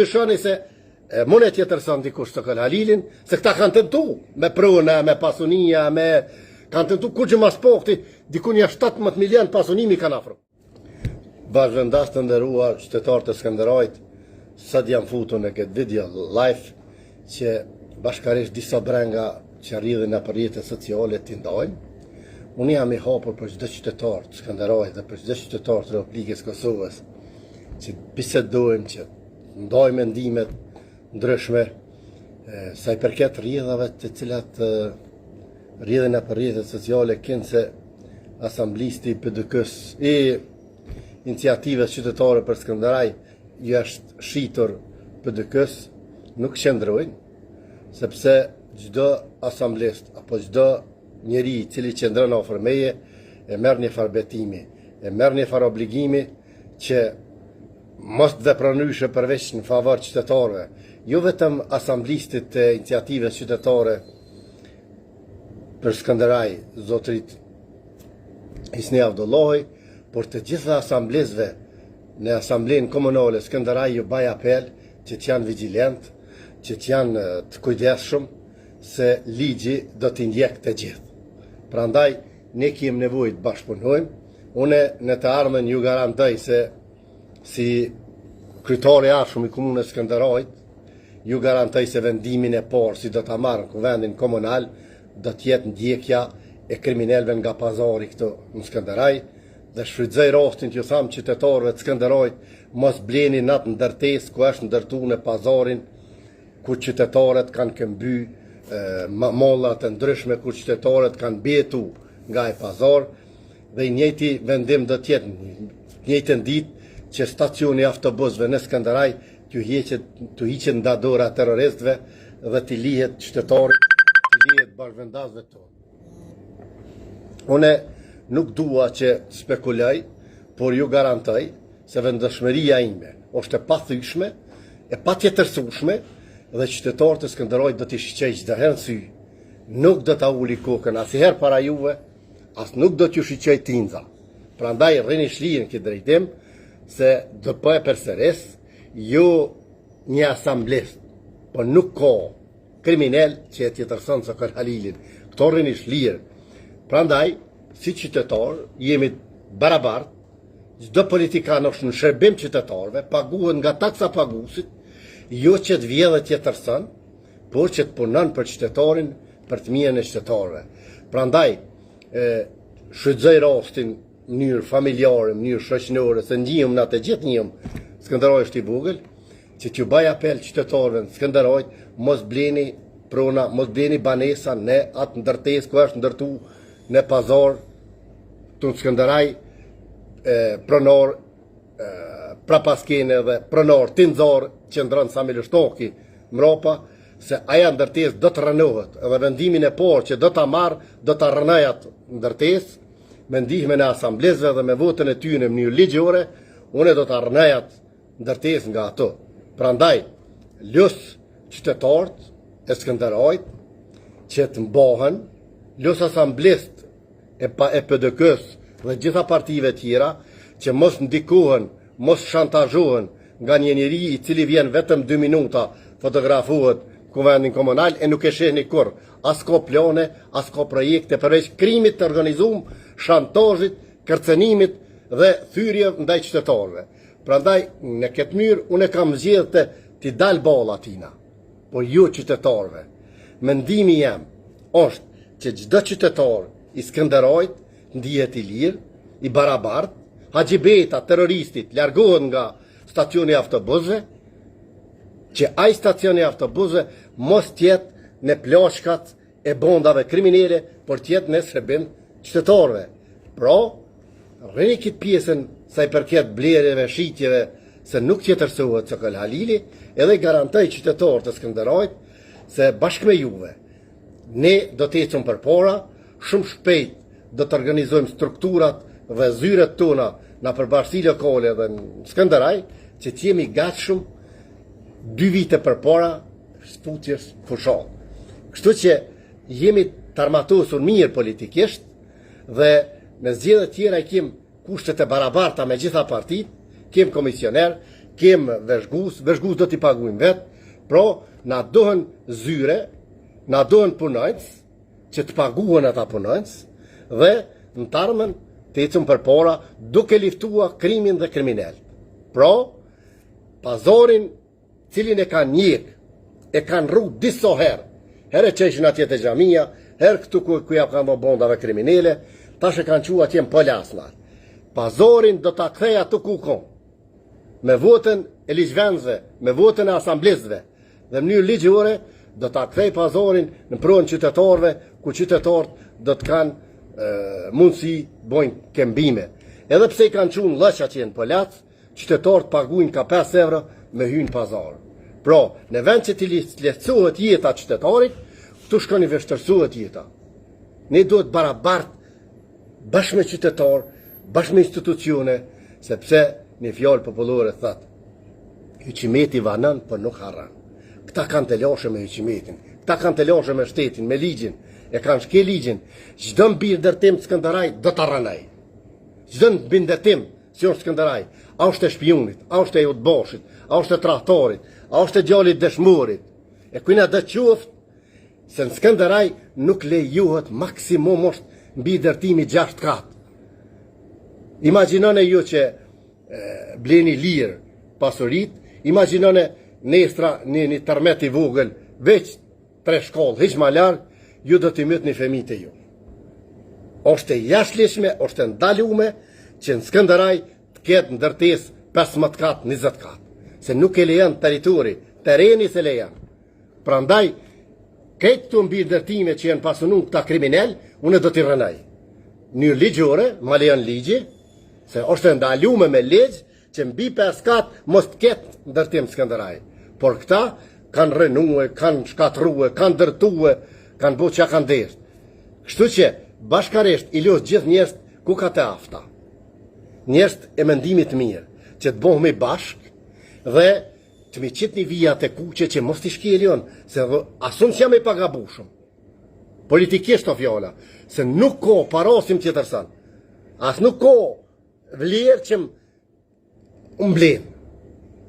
Shoni se mune tjetër sa ndikush të këll Halilin, se këta kanë tentu me pruna, me pasunia, kanë tentu kur që mas pokti, dikunja 17 milion pasunimi kanë afro. Bashkëvendas të nderuar qytetarë të Skënderajit, sot jam futur në këtë video live që bashkarisht disa brenga që rridhin në rrjetet sociale t'i ndajnë. Unë jam i hapur për çdo qytetar të Skënderajit dhe për çdo qytetar të Republikës Kosovës që bisedojmë, që ndajmë mendimet ndryshme sa i përket rrjedhave të cilat rridhen në rrjetet sociale, kënë se asamblisti i PDK-s i iniciativës qytetare për Skënderaj ju është shitur PDK-s nuk qëndrojnë, sepse çdo asamblist apo çdo njeri i cili qëndron afër meje e merr një farë betimi, e merr një farë obligimi që mos të vepronyshe përveç në favor qytetarëve, jo vetëm asamblistit të iniciativës qytetare për Skënderaj, zotrit Hisni Avdollohi, por të gjitha asamblizve në asamblenë komunale Skënderaj ju baj apel që të janë vigjilent, që të janë të kujdesshëm se ligji do t'i ndjek të gjithë. Prandaj ne kemi nevojë të bashkëpunojmë. Unë në të ardhmen ju garantoj se si kryetari i arshëm i komunës Skënderajit, ju garantoj se vendimin e parë si do ta marrë në kuvendin komunal do të jetë ndjekja e kriminalëve nga pazari këtu në Skënderaj, dhe shfrytëzoj rastin t'ju tham qytetarëve të Skënderajit mos bleni natë ndërtesë ku është ndërtuar në pazarin, ku qytetarët kanë këmby mallat e ndryshme, ku qytetarët kanë betu nga e pazar, dhe i njëjti vendim do të jetë njëjtën ditë që stacioni i autobusëve në Skënderaj t'u hiqet nga dora terroristëve dhe t'i lihet qytetarit, t'i lihet bashkëvendasve tonë. Unë nuk dua që të spekuloj, por ju garantoj se vendëshmëria ime është e pathyeshme, e patjetërsueshme, dhe qytetarët e Skënderajit do t'i shqej çdo herë sy. Nuk do ta uli kokën asnjëherë para juve, as nuk do t'ju shqej tinza. Prandaj rrini shlirë në këtë drejtim, se do po e përsëris, ju një asamblist, po nuk ka kriminal që e tjetërson se kër Halilin. Këto rrini shlirë. Prandaj, si qytetar, jemi barabart, çdo politikan është në shërbim qytetarëve, paguhen nga taksa paguesit, jo që të vjedhë tjetërson, por që të punon për qytetarin, për të mirën e qytetarëve. Prandaj, shfrytëzoj rastin në mënyrë familjare, në mënyrë shoqërore, se ndihmë na të gjithë njëmë Skënderaj është i vogël, që t'ju baj apel qytetarëve në Skënderaj, mos bleni prona, mos bleni banesa në atë ndërtesë ku është ndërtu në pazar të Skënderaj, pronor prapaskene dhe pronor tinzor që ndronë Samil Shtoki mrapa, se aja ndërtesë do të rënohet, edhe vendimin e parë që do ta marrë, do ta rënojat ndërtesë, me ndihmën e asamblezëve dhe me votën e tyre në mënyrë ligjore, unë do ta rënojat ndërtesë nga ato. Prandaj, lus qytetarët e Skënderajit që të mbahen, lus asamblist e PDK-s dhe gjitha partive tjera që mos ndikohen, mos shantazhohen nga një njeri i cili vjen vetëm 2 minuta, fotografohet kuvendin komunal e nuk e shehni kur. As ka plane, as ka projekte përveç krimit të organizuar, shantazhit, kërcënimit dhe thyrje ndaj qytetarëve. Prandaj në këtë mënyrë unë kam zgjedhë t'i dal balla atina, po jo qytetarëve. Mendimi jam është që çdo qytetar i Skënderajit ndihet i lirë, i barabart, Haxhibeta, terroristit, largohen nga stacioni i autobusëve, që ai stacioni i autobusëve mos tjetë në plashkat e bondave kriminale, por tjetë në shërbim qytetarëve. Pra, rrini këtë pjesën sa i përket blerjeve, shitjeve, se nuk tjetërsohet se këll Halili, edhe garantoj qytetarët të Skënderajit se bashkë me juve ne do të ecëm përpara, shumë shpejt do të organizojmë strukturat dhe zyret tona në përbashkësi lokale dhe në Skënderaj, që të jemi gatshëm 2 vite përpara sfutjes fushall. Kështu që jemi të armatosur mirë politikisht dhe në zgjedhjet tjera kem kushtet e barabarta me gjitha partitë, kem komisioner, kem veshgus do t'i paguim vetë, pra na dohen zyre, na dohen punojnës, që të paguhen ata punojnës, dhe në tarmen të ecëm për para duke liftua krimin dhe kriminal. Pra, pazarin cilin e kanë njek, e kanë rrugë disa herë, herë që ishin atje të xhamia, herë këtu ku ja kanë bërë bondave kriminele, tash e kanë qua atje në Polasnar. Pazarin do ta kthej atë ku kon, me votën e ligjvendësve, me votën e asamblezëve, dhe në mënyrë ligjore do ta kthej pazarin në pronën qytetarëve, ku qytetarët do të kanë mundësi bojnë kembime. Edhe pse i kanë qunë lëq atje në Polac, qytetarët paguajnë ka 5 euro me hyrë në pazar. Pra, në vend që t'i lehtësohet jeta qytetarit, këtu shkon i vështërsohet jeta. Ne duhet barabart bashkë me qytetar, bashkë me institucione, sepse një fjalë popullore thot, hyqimeti vanon, por nuk harron. Këta kanë të lashë me hyqimetin, këta kanë të lashë me shtetin, me ligjin, e kanë shke ligjin. Çdo mbi ndërtim të Skënderaj do ta rranaj. Çdo mbi ndërtim si është Skënderaj, a është e shpionit, a është e udhboshit, a është e tradhtorit, a është e djalit dëshmurit. E kujna do qoftë se në Skënderaj nuk lejohet maksimum është mbi ndërtimi 6 kat. Imagjinoni ju që bleni lirë pasurit, imagjinoni nestra një tërmet i vogël, veç 3 shkollë, hiq ma larg, ju do t'i myt një fëmijë të ju. Është e jashtëligjshme, është e ndalume që në Skënderaj të ketë ndërtesë 15 kat, 20 kat, se nuk e lejon territori, terreni se lejon. Prandaj këtë këtu mbi ndërtime që janë pasunu këta kriminal, unë do t'i rënaj. Një ligjore, ma lejon ligji, se është e ndalume me ligj që mbi 5 kat mos të ketë ndërtim Skënderaj. Por këta kanë rënue, kanë shkatrue, kanë ndërtue, kanë bu që kanë deshtë. Kështu që bashkarisht i los gjithë njerëz ku ka të afta. Njerëz e mendimit mirë, që të bëhemi bashkë dhe të mi qitë një vijat e kuqe që mos t'i shkjelion, se asun që jam e pagabushëm. Politikisht o fjalla, se nuk ko parasim tjetërsan, as nuk ko vlerë që më mblenë.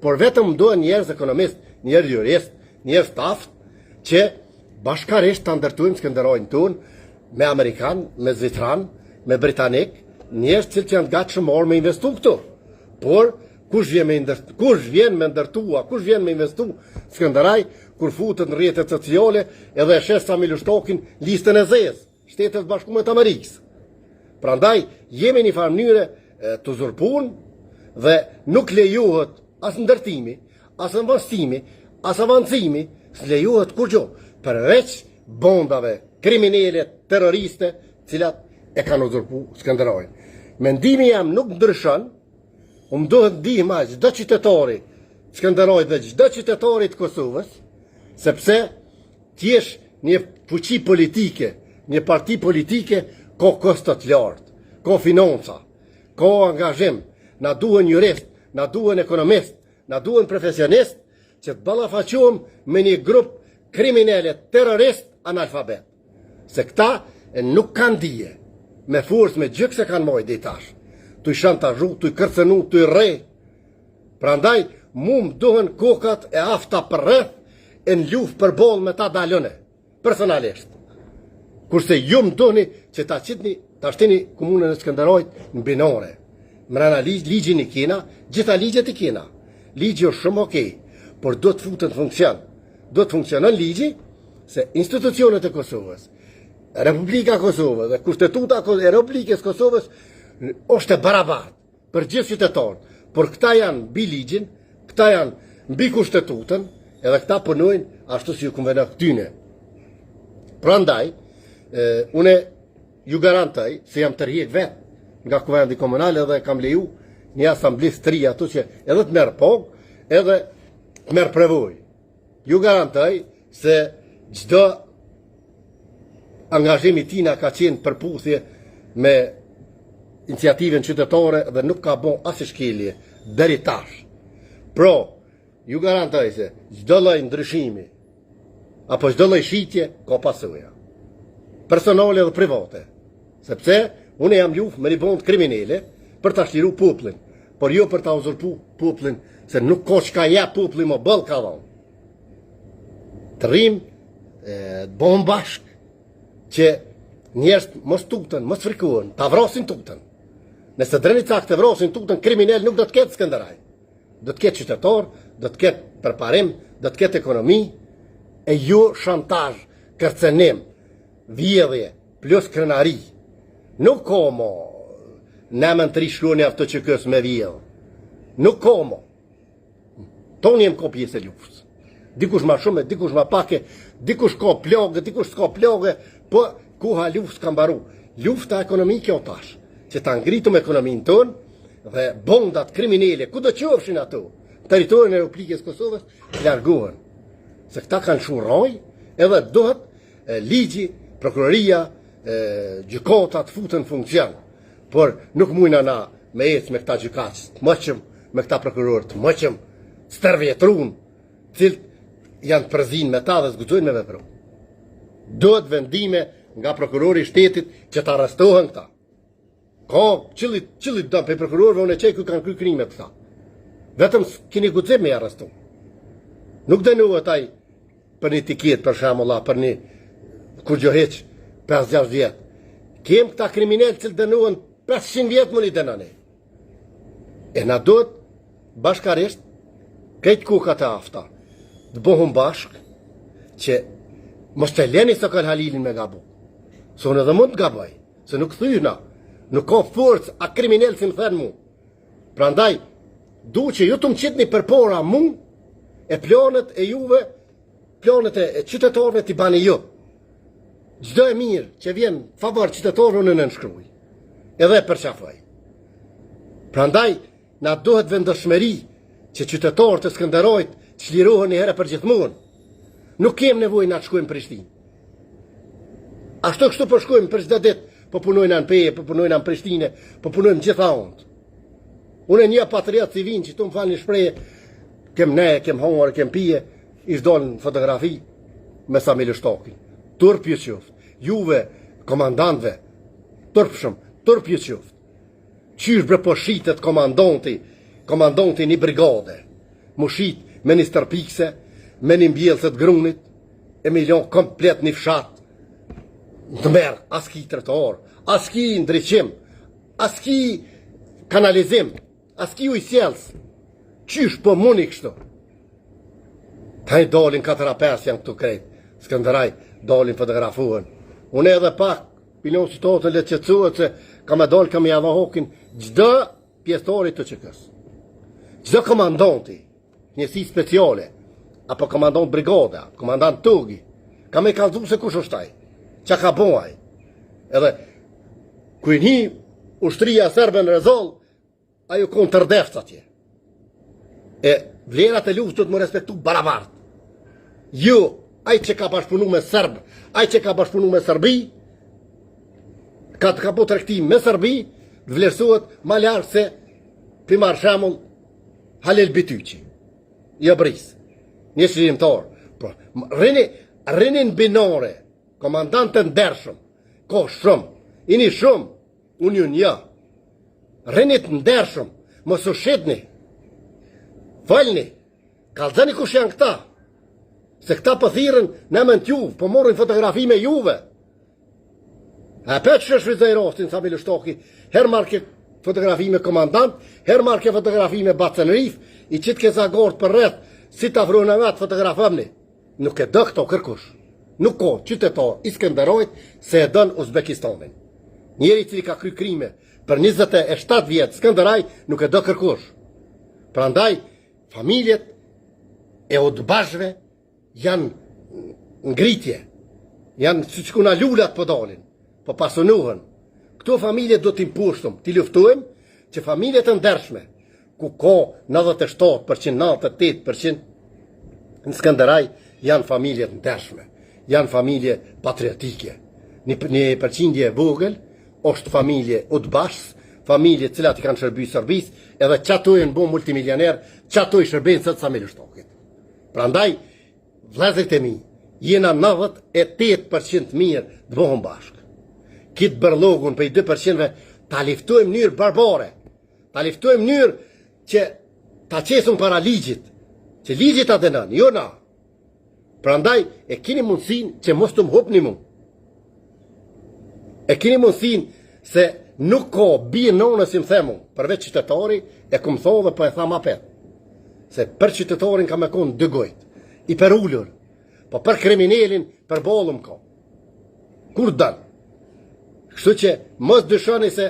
Por vetëm mdohen njerëz ekonomist, njerëz jurist, njerëz taft, që bashkarisht të ndërtujmë Skënderajin tonë me Amerikan, me Zvitran, me Britanik, njerëz cilë që janë gatshëm orë me investu këtu. Por, kush vjen me ndërtua, kush vjen me investu Skënderaj, kur futet në rrjetet sociale, edhe e shes sa Milushtokin listën e zezë, Shtetet Bashkuara të Amerikës. Prandaj, jemi një farë mënyre të uzurpuar dhe nuk lejohet as ndërtimi, as investimi, as avancimi, s'lejohet kurrë, përveç bondave kriminele, terroriste, cilat e kanë uzurpuar Skënderajin. Mendimi jam nuk ndryshon, më duhet ndihma çdo qytetari Skënderajit dhe çdo qytetari të Kosovës, sepse ti je një fuqi politike, një parti politike ka kosto të lartë, ka financa, ka angazhim, na duhen jurist, na duhen ekonomist, na duhen profesionist, që të ballafaqohem me një grup kriminale, terrorist, analfabet. Se këta nuk kanë dije, me forcë, me gjyk se kanë mojë dhe i tash. Tu i shantazhu, tu i kërcenu, tu i rrej. Prandaj, mu më duhen kokat e afta për rreth, e në luftë për boll me ta dalëne, personalisht. Kurse ju më duheni që ta shtini komunën e Skënderajit në binare. Mrena ligjin i kena, gjitha ligjet i kena. Ligji është shumë okej, por do të futën të funksion. Do të funksionon ligji, se institucionet e Kosovës, Republika Kosovës dhe Kushtetuta e Republikës Kosovës është e barabartë për gjithë qytetarët, por këta janë mbi ligjin, këta janë mbi Kushtetutën, edhe këta punojnë ashtu si ju konvenot këtyne. Prandaj, une ju garantoj se jam tërhiq vetë nga kuvendi komunal edhe kam leju një asamblis të ri ato që edhe të merë pogë, edhe të merë prevoj. Ju garantoj se çdo angazhimi tina ka qenë përputhje me iniciativën qytetare dhe nuk ka bon asë shkelje deri tash. Pro, ju garantoj se çdo lloj ndryshimi apo çdo lloj shitje ka pasoja personale dhe private, sepse unë jam luftë me një bond kriminele për ta shliru popullin, por jo për ta uzurpu popullin, se nuk ka çka jep populli më bëll ka dhon. Të rrim, të bëhëm bashkë, që njerëzit mos tutën, mos frikohen, ta vrasin tutën. Nëse dreni cak të vrasin tutën, kriminal nuk do të ketë Skënderaj. Do të ketë qytetar, do të ketë përparim, do të ketë ekonomi, e jo shantazh, kërcenim, vjedhje, plus krenari. Nuk ka mo, nëmën të rishluani afto që kësë me vjedhë. Nuk ka mo. Tonë jem ka pjesë e luftës. Dikush ma shumë, dikush ma pake, dikush ka plagë, dikush s'ka plagë, po koha luftës ka mbaru. Lufta ekonomike o tash, që ta ngritum ekonominë tonë, dhe bondat kriminele, ku do qofshin ato, teritorin e Republikës Kosovës, largohen. Se këta kanë shuroj, edhe dohet ligji, prokuroria, gjykata të futën funksion. Por nuk mujna na me ecë me këta gjykatës të mëqëm, me këta prokurorë të mëqëm, stërvjetrun, cilët janë përzin me ta dhe zgudzojnë me vepru. Dohet vendime nga prokurori i shtetit që të arrestohen këta. Ka qëllit dëmë për prokurorëve unë e qej ku kanë kry krimet këta. Vetëm keni gudzim me arrestu. Nuk dënohet ai për një tiket për shembull, për një kur gjoheq 5-6 vjetë. Kem këta kriminellë që dënohen 500 vjetë më një dënane. E na duhet bashkarisht këtë kukat e afta të bohëm bashkë që mos të leni Sokol Halilin me gabu. Se unë edhe mund të gabaj, se nuk thyna, nuk ka forcë a kriminellë si më thënë mu. Pra ndaj, du që ju të më qitni për pora mu, e planet e juve, planet e qytetarve t'i bani ju. Gjdo e mirë që vjen favor qytetarve në nënshkruj, edhe për qafaj. Pra ndaj, na dohet vendëshmeri që qytetarët të Skënderajt çlirohen një herë për gjithmonë. Nuk kem nevojë na të shkojmë në Prishtinë. Ashtu kështu po shkojmë për çdo ditë, po punojnë në Peje, po punojnë në Prishtinë, po punojmë gjithaund. Unë një patriot civil që tu më falni shprehje, kem ne, kem hongër, kem pije, ish dolën fotografi me Samil Shtokin. Turpje qoftë, juve, komandantëve, turpje qoftë. Qysh bre po shitet komandanti një brigade, mu shit me një stërpikse, me një mbjellëse të grunit, e milion komplet një fshat, të merë, aski tretor, aski ndryqim, aski kanalizim, aski ujësjelës, qysh po muni kështu. Ta i dalin 4-5 janë këtu krejt, Skënderaj dalin fotografuën. Unë edhe pak, pilon situatën le qëtësuët se ka me dalë ka me java hokin, gjdo pjesëtari të qëkës. Gjdo komandanti, njësi speciale, apo komandant brigada, komandant togi, ka me kalzu se kush është taj, që ka boaj. Edhe, kuj një ushtria serbe në rezol, ajo konë tërdefës atje. E vlerat e luftës të më respektu barabart. Jo, aj që ka bashkëpunu me Serbë, aj që ka bashkëpunu me Serbi, ka të ka po trektim me Serbi, vlerësohet ma larë se primar shemull Halil Bityqi, jo bris, një shrimtar. Rinin binore, komandantën ndershëm, ko shumë, ini shumë, unë ju një. Rinit ndershëm, mos u shitni, falni, kalzani kush janë këta, se këta pëthiren në mënd juve, po morën fotografi me juve. A për që shvizaj rastin, Samil Shtoki, her marke fotografi me komandant, her marke fotografi me Bacen Rif, i qitë ke zagort për rreth, si të afrona nga të fotografamni. Nuk e dë këto kërkush. Nuk ko qytetar i Skënderajt se e dën Uzbekistanin. Njeri cili ka kry krime për 27 vjetë Skënderaj nuk e dë kërkush. Pra ndaj, familjet e udbashve janë ngritje, janë si që kuna lullat për dalin, po pasunuhen. Këto familje do t'im pushtum, t'i luftojmë që familjet të ndershme, ku ka 97%, 98% në Skënderaj, janë familjet ndershme, janë familje patriotike. Një përqindje vogël, është familje udbashës, familje cilat i kanë shërby Serbis, edhe qatoj në bo multimilioner, qatoj shërbejnë sëtë Samil Shtokit. Pra ndaj, vlezrit e mi, jena 98% mirë të bohën bashkë. Kitë bërlogun për i 2%-ve, ta liftojmë njërë barbare, ta liftojmë njërë që ta qesun para ligjit, që ligjit ta dënon, jo na. Prandaj e keni mundësin që mos të më hopni mu. E keni mundësin se nuk ka bie nonës si më themu, përveç qytetari, e ku më thove po e tha ma pet. Se për qytetarin ka me konë dy gojt, i për ullur, po për kriminelin për bolum ka. Kur dënë? Kështu që mos dyshoni se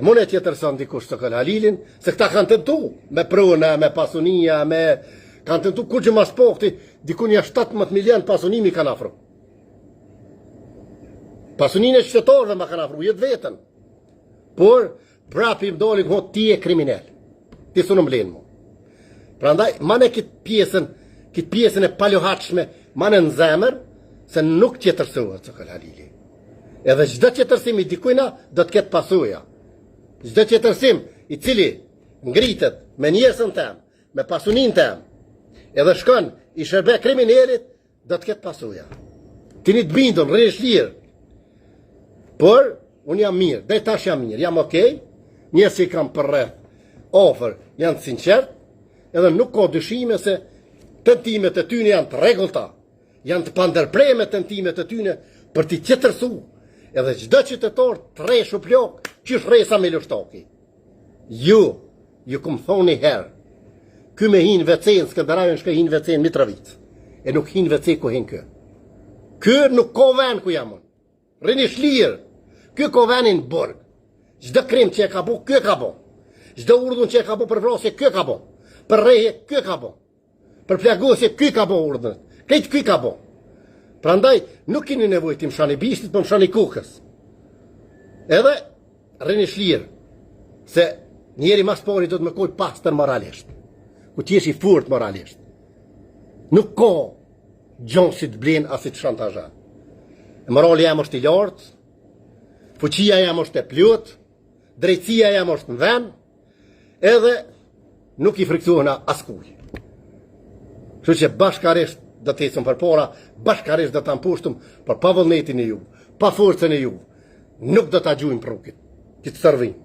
mune tjetër sa ndikush të këllë Halilin, se këta kanë tentu me prona, me pasunia, me kanë tentu kur që mas pohti, dikun ja 17 milion pasunimi kanë afru. Pasunin e qytetarëve ma kanë afru, jetë vetën. Por, prapi më doli këmo ti e kriminel. Ti su në mlenë mu. Pra ndaj, mane këtë pjesën e paljohatshme, mane në zemër, se nuk tjetërsohet të këllë Halili. Edhe çdo tjetërsim i dikujna do të ketë pasuja. Çdo tjetërsim i cili ngritet me njerëzën tem, me pasunin tem, edhe shkon i shërbe kriminalit, do të ketë pasuja. Ti një të bindon, rrish lirë. Por, unë jam mirë, dhe tash jam mirë, jam okej, njerëz që i kam përreth ofër janë të sinqert, edhe nuk ka dyshime se tentimet e tyne janë të rregullta, janë të pandërpreme tentimet e tyne për t'i tjetërsu. Edhe çdo qytetar të rrej shuplok, qysh rresa me lushtaki. Ju kum thoni herë, ky me hin WC-n Skënderajën shka hin WC-n Mitrovic, e nuk hin WC ku hin kë. Ky nuk ka ven ku jam unë. Rini shlirë, ky ka venin burg. Çdo krim që e ka bu, ky ka bu. Çdo urdhën që e ka bu për vrasje, ky ka bu. Për rrehje, ky ka bu. Për plagosje, ky ka bu urdhën. Këtë ky ka bu. Prandaj, nuk keni nevojë të më shani bishtit, për më shani kukës. Edhe, rrini shlirë, se njeri mas pari do të më koj pastër moralisht, ku t'jesh i furt moralisht. Nuk ka gjonë si të blenë as si të shantazhan. Morali jam është i lartë, fuqia jam është e plot, drejtësia jam është në vend, edhe nuk i friksohena askuj. Kështu që bashkarisht do të ecëm përpara, bashkarisht do të ampushtum për pa vullnetin e ju, pa forcën e ju, nuk do të gjujmë prukit, që të sërvim.